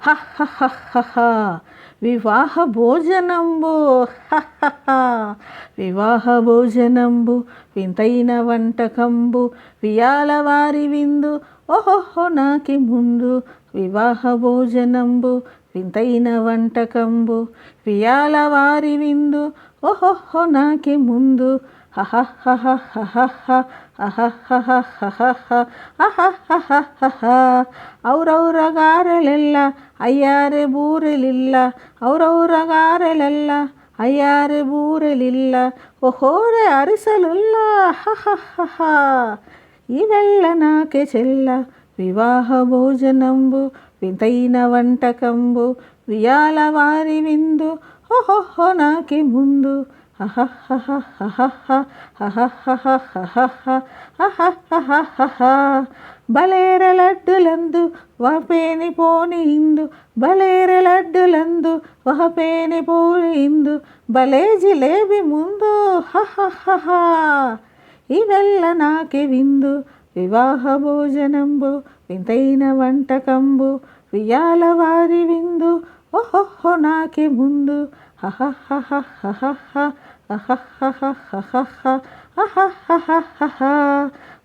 హహహహహ వివాహ భోజనంబు వివాహ భోజనంబు వింతైన వంటకంబు వియాల వారి విందు ఓహోహో నాకి ముందు వివాహ భోజనంబు వింతైన వంటకంబు వియాల వారి విందు ఓహోహో నాకి ముందు ಔರೌರ ಗಾರೆಲೆಲ್ಲ ಅಯ್ಯಾರೆ ಬೂರೆಲಿಲ್ಲ ಔರೌರ ಗಾರೆಲೆಲ್ಲ ಅಯ್ಯಾರೆ ಬೂರೆಲಿಲ್ಲ ಓಹೋರೆ ಅರಿಸಲುಲ್ಲ ఇవెల్ల నాకే చెల్ల వివాహ భోజనంబు వింతైన వంటకంబు వియాల వారి విందు ఓహోహో నాకి ముందు బలేర లడ్డులందు వహపేని పోని ఇందు బలేర లడ్డులందు వహపేని పోని ఇందు బలే జిలేబి ముందు ఇవెల్ల నాకే విందు వివాహ భోజనంబు వింతైన వంటకంబు వియాల వారి విందు ఓహోహో నాకే ముందు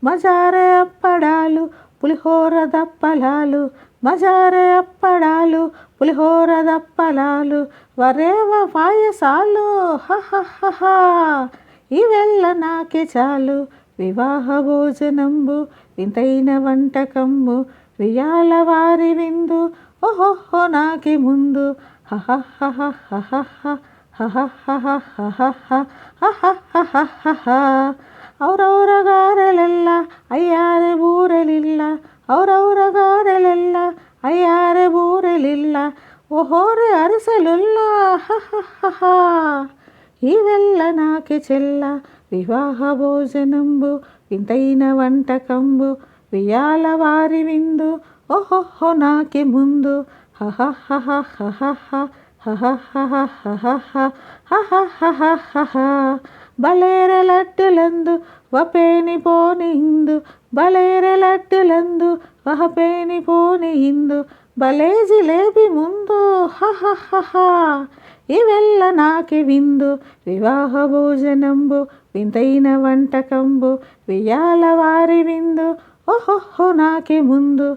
మజారే అప్పడాలు పులిహోర దప్పలాలు మజారే అప్పడాలు పులిహోర దప్పలాలు వరేవ పాయసాలు ఇవెల్ల నాకే చాలు వివాహ భోజనంబు వింతైన వంటకంబు వియాల వారి విందు ఓహోహో నాకి ముందు ಔರೌರ ಗಾರೆಲೆಲ್ಲ ಅಯ್ಯಾರೆ ಬೂರೆಲಿಲ್ಲ ಔರೌರ ಗಾರೆಲೆಲ್ಲ ಅಯ್ಯಾರೆ ಬೂರೆಲಿಲ್ಲ ಓಹೋರೆ ಅರಿಸಲುಲ್ಲ ఇవెల్ల నాకే చెల్ల వివాహ భోజనంబు వింతైన వంటకంబు వియాల వారి విందు ఓహోహో నాకి ముందు బలేర లడ్డులందు వపేని పోని ఇందు బలేర లడ్డులందు వహపేని పోని ఇందు బలే జిలేబి ముందు ఇవెల్ల నాకి విందు వివాహ భోజనంబు వింతైన వంటకంబు వియాల వారి విందు ఓహోహో నాకి ముందు